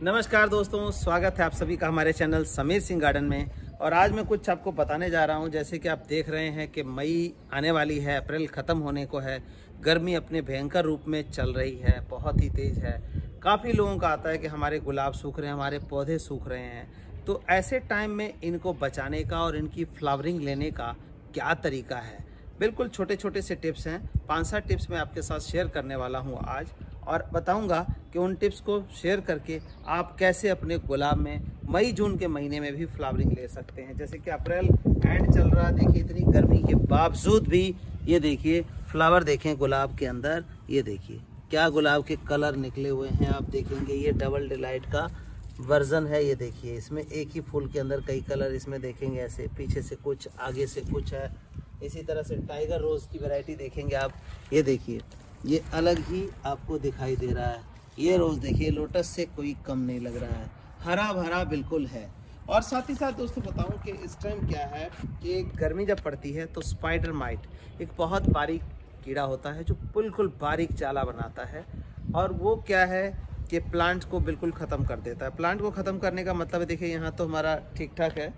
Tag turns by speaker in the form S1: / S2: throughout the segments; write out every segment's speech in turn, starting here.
S1: नमस्कार दोस्तों, स्वागत है आप सभी का हमारे चैनल समीर सिंह गार्डन में। और आज मैं कुछ आपको बताने जा रहा हूं। जैसे कि आप देख रहे हैं कि मई आने वाली है, अप्रैल ख़त्म होने को है, गर्मी अपने भयंकर रूप में चल रही है, बहुत ही तेज़ है। काफ़ी लोगों का आता है कि हमारे गुलाब सूख रहे हैं, हमारे पौधे सूख रहे हैं। तो ऐसे टाइम में इनको बचाने का और इनकी फ्लावरिंग लेने का क्या तरीका है, बिल्कुल छोटे छोटे से टिप्स हैं। 5-7 टिप्स मैं आपके साथ शेयर करने वाला हूं आज, और बताऊंगा कि उन टिप्स को शेयर करके आप कैसे अपने गुलाब में मई जून के महीने में भी फ्लावरिंग ले सकते हैं। जैसे कि अप्रैल एंड चल रहा, देखिए इतनी गर्मी के बावजूद भी ये देखिए फ्लावर देखें गुलाब के अंदर, ये देखिए क्या गुलाब के कलर निकले हुए हैं। आप देखेंगे ये डबल डिलाइट का वर्जन है। ये देखिए इसमें एक ही फूल के अंदर कई कलर इसमें देखेंगे, ऐसे पीछे से कुछ आगे से कुछ है। इसी तरह से टाइगर रोज की वैरायटी देखेंगे आप, ये देखिए ये अलग ही आपको दिखाई दे रहा है। ये रोज देखिए लोटस से कोई कम नहीं लग रहा है, हरा भरा बिल्कुल है। और साथ ही साथ दोस्तों बताऊं कि इस टाइम क्या है कि गर्मी जब पड़ती है तो स्पाइडर माइट एक बहुत बारीक कीड़ा होता है जो बिल्कुल बारीक जाला बनाता है, और वो क्या है कि प्लांट को बिल्कुल ख़त्म कर देता है। प्लांट को ख़त्म करने का मतलब है, देखिए यहाँ तो हमारा ठीक ठाक है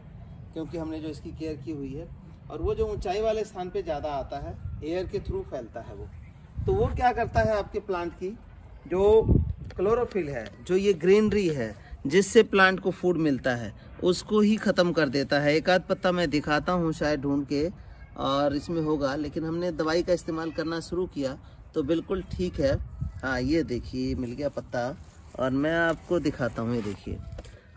S1: क्योंकि हमने जो इसकी केयर की हुई है, और वो जो ऊंचाई वाले स्थान पे ज़्यादा आता है, एयर के थ्रू फैलता है वो। तो वो क्या करता है, आपके प्लांट की जो क्लोरोफिल है, जो ये ग्रीनरी है जिससे प्लांट को फूड मिलता है, उसको ही ख़त्म कर देता है। एक आध पत्ता मैं दिखाता हूँ शायद ढूंढ के, और इसमें होगा, लेकिन हमने दवाई का इस्तेमाल करना शुरू किया तो बिल्कुल ठीक है। हाँ ये देखिए मिल गया पत्ता, और मैं आपको दिखाता हूँ। ये देखिए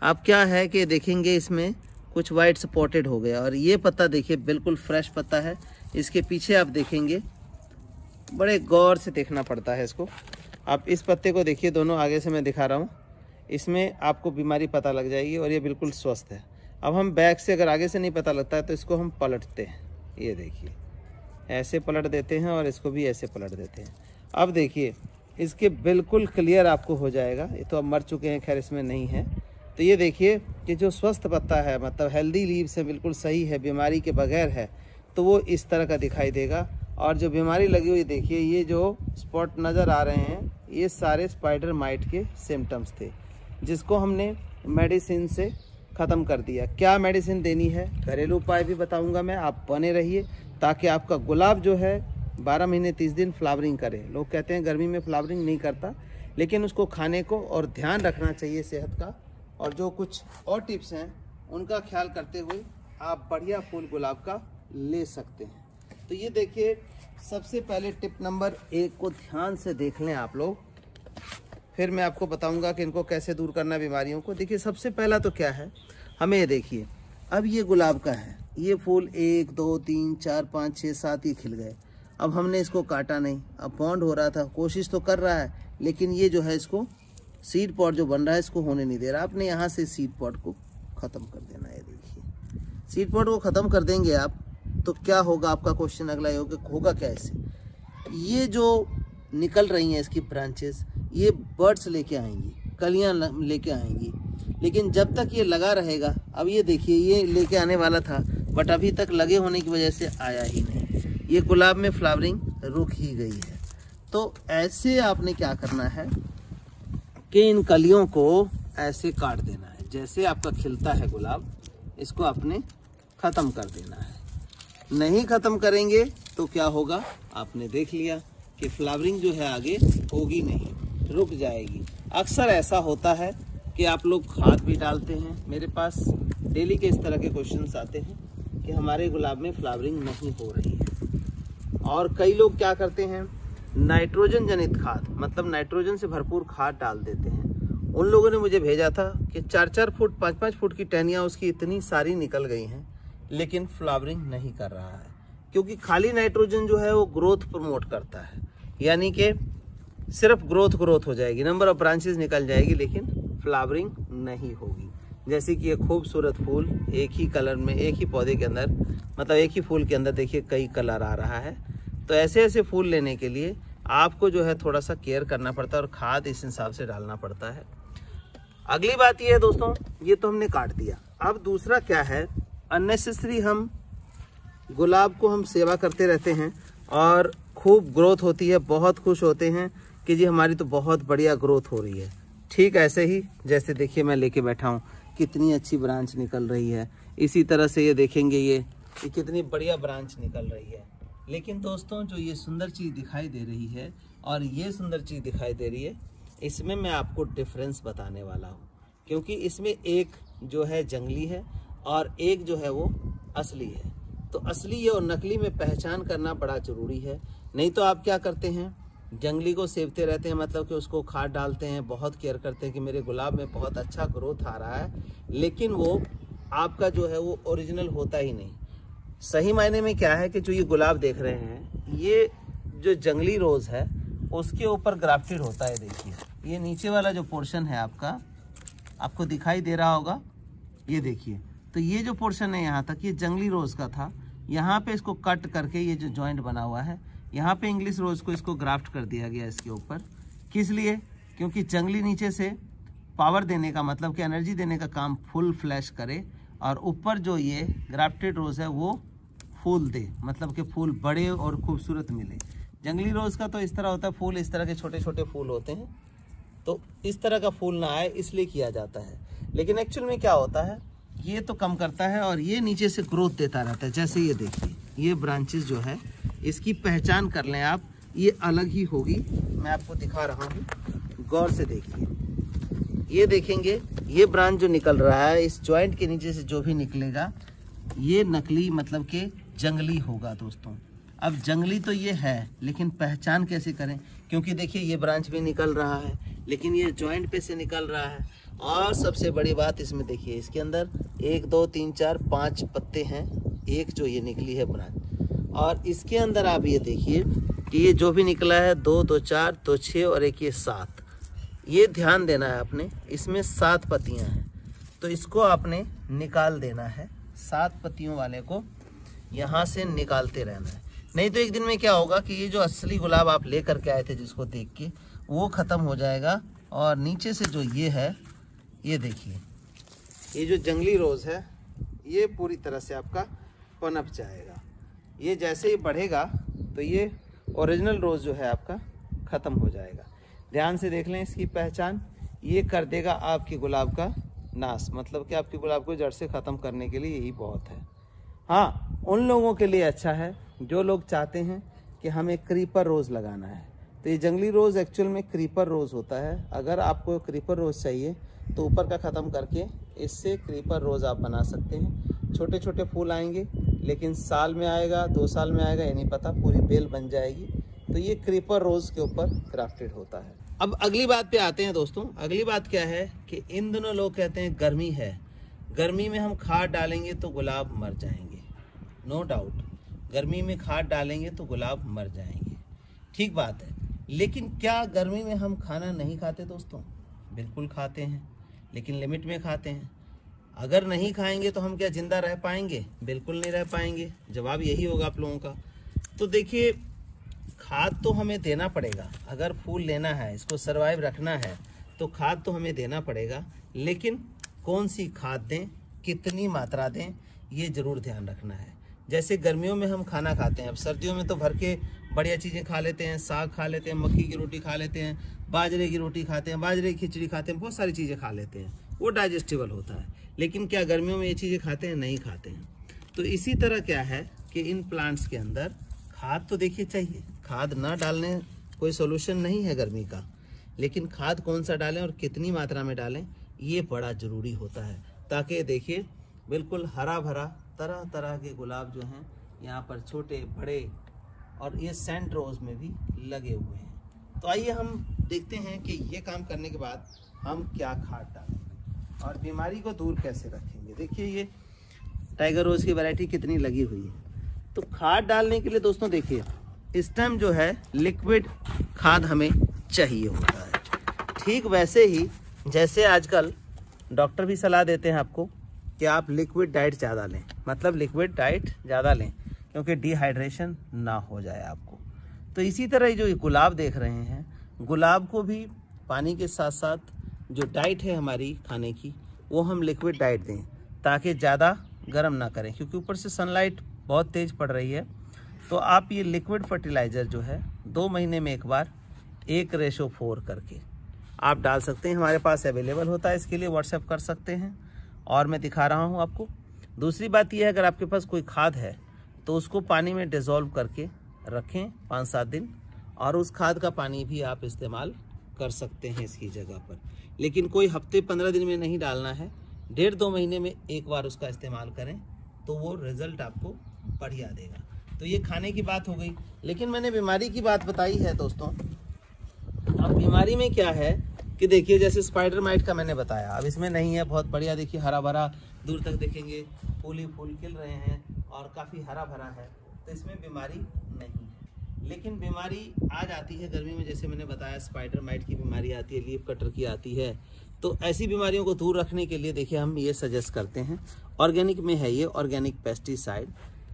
S1: आप क्या है कि देखेंगे इसमें कुछ वाइट स्पॉटेड हो गया, और ये पत्ता देखिए बिल्कुल फ्रेश पत्ता है। इसके पीछे आप देखेंगे, बड़े गौर से देखना पड़ता है इसको। आप इस पत्ते को देखिए, दोनों आगे से मैं दिखा रहा हूँ, इसमें आपको बीमारी पता लग जाएगी, और ये बिल्कुल स्वस्थ है। अब हम बैक से अगर आगे से नहीं पता लगता है तो इसको हम पलटते हैं। ये देखिए ऐसे पलट देते हैं, और इसको भी ऐसे पलट देते हैं। अब देखिए इसके बिल्कुल क्लियर आपको हो जाएगा। ये तो अब मर चुके हैं, खैर इसमें नहीं है। तो ये देखिए कि जो स्वस्थ पत्ता है, मतलब हेल्दी लीव्स है, बिल्कुल सही है, बीमारी के बगैर है, तो वो इस तरह का दिखाई देगा। और जो बीमारी लगी हुई देखिए, ये जो स्पॉट नज़र आ रहे हैं, ये सारे स्पाइडर माइट के सिम्टम्स थे, जिसको हमने मेडिसिन से ख़त्म कर दिया। क्या मेडिसिन देनी है, घरेलू उपाय भी बताऊंगा मैं, आप बने रहिए ताकि आपका गुलाब जो है 12 महीने 30 दिन फ्लावरिंग करे। लोग कहते हैं गर्मी में फ्लावरिंग नहीं करता, लेकिन उसको खाने को और ध्यान रखना चाहिए सेहत का, और जो कुछ और टिप्स हैं उनका ख्याल करते हुए आप बढ़िया फूल गुलाब का ले सकते हैं। तो ये देखिए सबसे पहले टिप नंबर 1 को ध्यान से देख लें आप लोग, फिर मैं आपको बताऊंगा कि इनको कैसे दूर करना बीमारियों को। देखिए सबसे पहला तो क्या है, हमें ये देखिए, अब ये गुलाब का है, ये फूल 1 2 3 4 5 6 7 ये खिल गए। अब हमने इसको काटा नहीं, अब पॉन्ड हो रहा था, कोशिश तो कर रहा है, लेकिन ये जो है इसको सीड पॉट जो बन रहा है इसको होने नहीं दे रहा। आपने यहाँ से सीड पॉट को ख़त्म कर देना है। देखिए सीड पॉट को ख़त्म कर देंगे आप तो क्या होगा, आपका क्वेश्चन अगला ये होगा क्या इससे, ये जो निकल रही हैं इसकी ब्रांचेस, ये बर्ड्स लेके आएंगी, कलियां लेके आएंगी, लेकिन जब तक ये लगा रहेगा, अब ये देखिए ये लेके आने वाला था बट अभी तक लगे होने की वजह से आया ही नहीं, ये गुलाब में फ्लावरिंग रुक ही गई है। तो ऐसे आपने क्या करना है कि इन कलियों को ऐसे काट देना है, जैसे आपका खिलता है गुलाब, इसको आपने ख़त्म कर देना है। नहीं ख़त्म करेंगे तो क्या होगा, आपने देख लिया कि फ्लावरिंग जो है आगे होगी नहीं, रुक जाएगी। अक्सर ऐसा होता है कि आप लोग खाद भी डालते हैं, मेरे पास डेली के इस तरह के क्वेश्चंस आते हैं कि हमारे गुलाब में फ्लावरिंग नहीं हो रही है। और कई लोग क्या करते हैं, नाइट्रोजन जनित खाद, मतलब नाइट्रोजन से भरपूर खाद डाल देते हैं। उन लोगों ने मुझे भेजा था कि 4-4 फुट 5-5 फुट की टहनियाँ उसकी इतनी सारी निकल गई हैं, लेकिन फ्लावरिंग नहीं कर रहा है, क्योंकि खाली नाइट्रोजन जो है वो ग्रोथ प्रमोट करता है, यानी कि सिर्फ ग्रोथ हो जाएगी, नंबर ऑफ ब्रांचेस निकल जाएगी, लेकिन फ्लावरिंग नहीं होगी। जैसे कि ये खूबसूरत फूल एक ही कलर में, एक ही पौधे के अंदर, मतलब एक ही फूल के अंदर देखिए कई कलर आ रहा है। तो ऐसे ऐसे फूल लेने के लिए आपको जो है थोड़ा सा केयर करना पड़ता है, और खाद इस हिसाब से डालना पड़ता है। अगली बात ये है दोस्तों, ये तो हमने काट दिया। अब दूसरा क्या है, अननेसेसरी हम गुलाब को हम सेवा करते रहते हैं और खूब ग्रोथ होती है, बहुत खुश होते हैं कि जी हमारी तो बहुत बढ़िया ग्रोथ हो रही है। ठीक ऐसे ही जैसे देखिए मैं लेके बैठा हूँ, कितनी अच्छी ब्रांच निकल रही है। इसी तरह से ये देखेंगे ये कितनी बढ़िया ब्रांच निकल रही है। लेकिन दोस्तों जो ये सुंदर चीज़ दिखाई दे रही है और ये सुंदर चीज़ दिखाई दे रही है, इसमें मैं आपको डिफरेंस बताने वाला हूँ, क्योंकि इसमें एक जो है जंगली है और एक जो है वो असली है। तो असली और नकली में पहचान करना बड़ा ज़रूरी है। नहीं तो आप क्या करते हैं, जंगली को सेवते रहते हैं, मतलब कि उसको खाद डालते हैं, बहुत केयर करते हैं कि मेरे गुलाब में बहुत अच्छा ग्रोथ आ रहा है, लेकिन वो आपका जो है वो ओरिजिनल होता ही नहीं। सही मायने में क्या है कि जो ये गुलाब देख रहे हैं, ये जो जंगली रोज़ है उसके ऊपर ग्राफ्टेड होता है। देखिए ये नीचे वाला जो पोर्शन है आपका, आपको दिखाई दे रहा होगा, ये देखिए। तो ये जो पोर्शन है यहाँ तक, ये जंगली रोज़ का था। यहाँ पे इसको कट करके ये जो जॉइंट बना हुआ है, यहाँ पे इंग्लिश रोज़ को इसको ग्राफ्ट कर दिया गया इसके ऊपर। किस लिए? क्योंकि जंगली नीचे से पावर देने का मतलब कि एनर्जी देने का काम फुल फ्लैश करे, और ऊपर जो ये ग्राफ्टेड रोज़ है वो फूल दे, मतलब कि फूल बड़े और खूबसूरत मिले। जंगली रोज़ का तो इस तरह होता है, फूल इस तरह के छोटे छोटे फूल होते हैं, तो इस तरह का फूल ना आए इसलिए किया जाता है। लेकिन एक्चुअल में क्या होता है, ये तो कम करता है और ये नीचे से ग्रोथ देता रहता है। जैसे ये देखिए, ये ब्रांचेस जो है इसकी पहचान कर लें आप, ये अलग ही होगी। मैं आपको दिखा रहा हूँ, गौर से देखिए। ये देखेंगे, ये ब्रांच जो निकल रहा है, इस जॉइंट के नीचे से जो भी निकलेगा ये नकली मतलब कि जंगली होगा दोस्तों। अब जंगली तो ये है, लेकिन पहचान कैसे करें? क्योंकि देखिए ये ब्रांच भी निकल रहा है, लेकिन ये जॉइंट पे से निकल रहा है। और सबसे बड़ी बात इसमें देखिए, इसके अंदर 1 2 3 4 5 पत्ते हैं, एक जो ये निकली है ब्रांच। और इसके अंदर आप ये देखिए कि ये जो भी निकला है 2 2 4 2 6 और एक ये 7। ये ध्यान देना है आपने, इसमें 7 पत्तियां हैं, तो इसको आपने निकाल देना है। 7 पत्तियों वाले को यहाँ से निकालते रहना है। नहीं तो एक दिन में क्या होगा कि ये जो असली गुलाब आप ले करके आए थे जिसको देख के, वो ख़त्म हो जाएगा। और नीचे से जो ये है, ये देखिए, ये जो जंगली रोज़ है ये पूरी तरह से आपका पनप जाएगा। ये जैसे ही बढ़ेगा तो ये ओरिजिनल रोज़ जो है आपका ख़त्म हो जाएगा। ध्यान से देख लें इसकी पहचान, ये कर देगा आपके गुलाब का नाश, मतलब कि आपके गुलाब को जड़ से ख़त्म करने के लिए यही बहुत है। हाँ, उन लोगों के लिए अच्छा है जो लोग चाहते हैं कि हमें क्रीपर रोज़ लगाना है। तो ये जंगली रोज़ एक्चुअल में क्रीपर रोज़ होता है। अगर आपको क्रीपर रोज़ चाहिए तो ऊपर का ख़त्म करके इससे क्रीपर रोज़ आप बना सकते हैं। छोटे छोटे फूल आएंगे, लेकिन साल में आएगा 2 साल में आएगा ये नहीं पता, पूरी बेल बन जाएगी। तो ये क्रीपर रोज़ के ऊपर ग्राफ्टेड होता है। अब अगली बात पे आते हैं दोस्तों। अगली बात क्या है कि इन दिनों लोग कहते हैं गर्मी है, गर्मी में हम खाद डालेंगे तो गुलाब मर जाएंगे। नो डाउट, गर्मी में खाद डालेंगे तो गुलाब मर जाएंगे, ठीक बात है। लेकिन क्या गर्मी में हम खाना नहीं खाते दोस्तों? बिल्कुल खाते हैं, लेकिन लिमिट में खाते हैं। अगर नहीं खाएंगे तो हम क्या जिंदा रह पाएंगे? बिल्कुल नहीं रह पाएंगे। जवाब यही होगा आप लोगों का। तो देखिए, खाद तो हमें देना पड़ेगा। अगर फूल लेना है, इसको सरवाइव रखना है, तो खाद तो हमें देना पड़ेगा। लेकिन कौन सी खाद दें, कितनी मात्रा दें, ये ज़रूर ध्यान रखना है। जैसे गर्मियों में हम खाना खाते हैं, अब सर्दियों में तो भर के बढ़िया चीज़ें खा लेते हैं, साग खा लेते हैं, मक्की की रोटी खा लेते हैं, बाजरे की रोटी खाते हैं, बाजरे की खिचड़ी खाते हैं, बहुत सारी चीज़ें खा लेते हैं, वो डाइजेस्टिबल होता है। लेकिन क्या गर्मियों में ये चीज़ें खाते हैं? नहीं खाते हैं। तो इसी तरह क्या है कि इन प्लांट्स के अंदर खाद तो देखिए चाहिए। खाद ना डालने कोई सोल्यूशन नहीं है गर्मी का, लेकिन खाद कौन सा डालें और कितनी मात्रा में डालें, ये बड़ा ज़रूरी होता है। ताकि देखिए बिल्कुल हरा भरा तरह तरह के गुलाब जो हैं यहाँ पर छोटे बड़े, और ये सेंट रोज़ में भी लगे हुए हैं। तो आइए हम देखते हैं कि ये काम करने के बाद हम क्या खाद डालें और बीमारी को दूर कैसे रखेंगे। देखिए ये टाइगर रोज़ की वैरायटी कितनी लगी हुई है। तो खाद डालने के लिए दोस्तों देखिए, इस टाइम जो है लिक्विड खाद हमें चाहिए होता है। ठीक वैसे ही जैसे आजकल डॉक्टर भी सलाह देते हैं आपको कि आप लिक्विड डाइट ज़्यादा लें, मतलब लिक्विड डाइट ज़्यादा लें, क्योंकि डिहाइड्रेशन ना हो जाए आपको। तो इसी तरह जो गुलाब देख रहे हैं, गुलाब को भी पानी के साथ साथ जो डाइट है हमारी खाने की, वो हम लिक्विड डाइट दें, ताकि ज़्यादा गर्म ना करें, क्योंकि ऊपर से सनलाइट बहुत तेज़ पड़ रही है। तो आप ये लिक्विड फर्टिलाइज़र जो है 2 महीने में एक बार 1:4 करके आप डाल सकते हैं, हमारे पास अवेलेबल होता है, इसके लिए व्हाट्सएप कर सकते हैं और मैं दिखा रहा हूँ आपको। दूसरी बात यह है, अगर आपके पास कोई खाद है तो उसको पानी में डिज़ोल्व करके रखें 5-7 दिन, और उस खाद का पानी भी आप इस्तेमाल कर सकते हैं इसकी जगह पर। लेकिन कोई हफ्ते 15 दिन में नहीं डालना है, 1.5-2 महीने में एक बार उसका इस्तेमाल करें तो वो रिज़ल्ट आपको बढ़िया देगा। तो ये खाने की बात हो गई, लेकिन मैंने बीमारी की बात बताई है दोस्तों। अब बीमारी में क्या है कि देखिए, जैसे स्पाइडर माइट का मैंने बताया, अब इसमें नहीं है, बहुत बढ़िया, देखिए हरा भरा, दूर तक देखेंगे फूल ही फूल खिल रहे हैं और काफ़ी हरा भरा है, तो इसमें बीमारी नहीं है। लेकिन बीमारी आ जाती है गर्मी में, जैसे मैंने बताया स्पाइडर माइट की बीमारी आती है, लीफ कटर की आती है। तो ऐसी बीमारियों को दूर रखने के लिए देखिए हम ये सजेस्ट करते हैं, ऑर्गेनिक में है ये ऑर्गेनिक पेस्टिसाइड।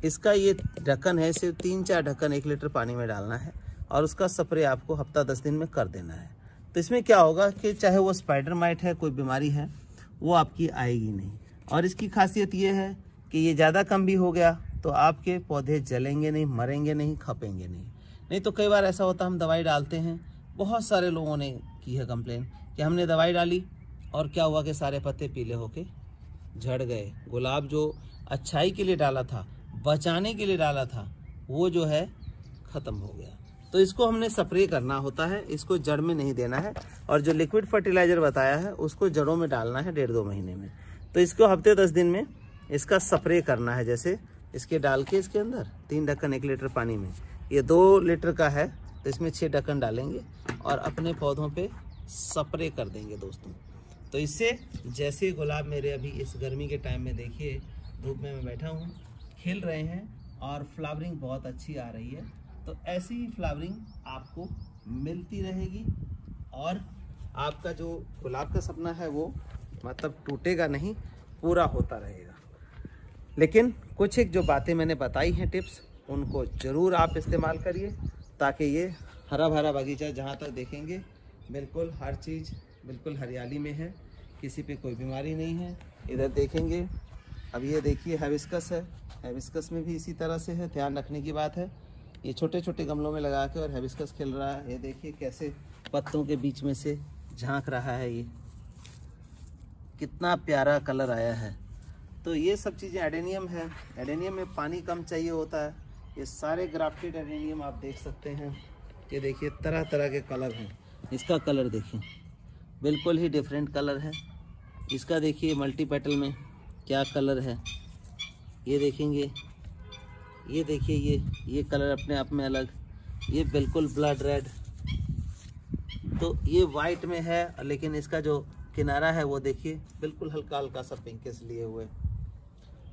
S1: इसका ये ढक्कन है, सिर्फ 3-4 ढक्कन 1 लीटर पानी में डालना है और उसका स्प्रे आपको हफ्ता 10 दिन में कर देना है। तो इसमें क्या होगा कि चाहे वो स्पाइडर माइट है, कोई बीमारी है, वो आपकी आएगी नहीं। और इसकी खासियत ये है कि ये ज़्यादा कम भी हो गया तो आपके पौधे जलेंगे नहीं, मरेंगे नहीं, खपेंगे नहीं। तो कई बार ऐसा होता है हम दवाई डालते हैं, बहुत सारे लोगों ने की है कंप्लेन कि हमने दवाई डाली और क्या हुआ कि सारे पत्ते पीले होके झड़ गए। गुलाब जो अच्छाई के लिए डाला था, बचाने के लिए डाला था, वो जो है ख़त्म हो गया। तो इसको हमने स्प्रे करना होता है, इसको जड़ में नहीं देना है। और जो लिक्विड फर्टिलाइज़र बताया है उसको जड़ों में डालना है 1.5-2 महीने में। तो इसको हफ्ते 10 दिन में इसका स्प्रे करना है, जैसे इसके डाल के इसके अंदर 3 ढक्कन 1 लीटर पानी में, ये 2 लीटर का है तो इसमें 6 ढक्कन डालेंगे और अपने पौधों पे स्प्रे कर देंगे दोस्तों। तो इससे जैसे गुलाब मेरे अभी इस गर्मी के टाइम में देखिए धूप में मैं बैठा हूँ, खिल रहे हैं और फ्लावरिंग बहुत अच्छी आ रही है। तो ऐसी ही फ्लावरिंग आपको मिलती रहेगी और आपका जो गुलाब का सपना है वो मतलब टूटेगा नहीं, पूरा होता रहेगा। लेकिन कुछ एक जो बातें मैंने बताई हैं टिप्स, उनको ज़रूर आप इस्तेमाल करिए ताकि ये हरा भरा बगीचा जहाँ तक देखेंगे बिल्कुल हर चीज़ बिल्कुल हरियाली में है, किसी पे कोई बीमारी नहीं है। इधर देखेंगे, अब ये देखिए हिबिस्कस है, हिबिस्कस में भी इसी तरह से है, ध्यान रखने की बात है। ये छोटे छोटे गमलों में लगा के और हिबिस्कस खिल रहा है, ये देखिए कैसे पत्तों के बीच में से झांक रहा है, ये कितना प्यारा कलर आया है। तो ये सब चीज़ें एडेनियम है, एडेनियम में पानी कम चाहिए होता है। ये सारे ग्राफ्टेड एडेनियम आप देख सकते हैं, ये देखिए तरह तरह के कलर हैं। इसका कलर देखिए बिल्कुल ही डिफरेंट कलर है, इसका देखिए मल्टी पेटल में क्या कलर है, ये देखेंगे, ये देखिए ये कलर अपने आप में अलग, ये बिल्कुल ब्लड रेड, तो ये वाइट में है, लेकिन इसका जो किनारा है वो देखिए बिल्कुल हल्का हल्का सा पिंकिश लिए हुए।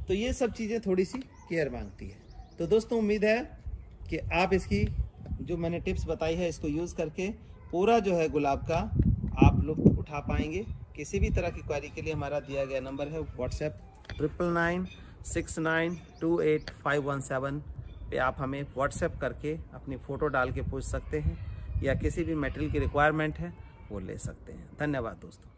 S1: तो ये सब चीज़ें थोड़ी सी केयर मांगती है। तो दोस्तों उम्मीद है कि आप इसकी जो मैंने टिप्स बताई है इसको यूज़ करके पूरा जो है गुलाब का आप लोग उठा पाएंगे। किसी भी तरह की क्वेरी के लिए हमारा दिया गया नंबर है व्हाट्सएप 9996928517 पे आप हमें व्हाट्सएप करके अपनी फ़ोटो डाल के पूछ सकते हैं, या किसी भी मटेरियल की रिक्वायरमेंट है वो ले सकते हैं। धन्यवाद दोस्तों।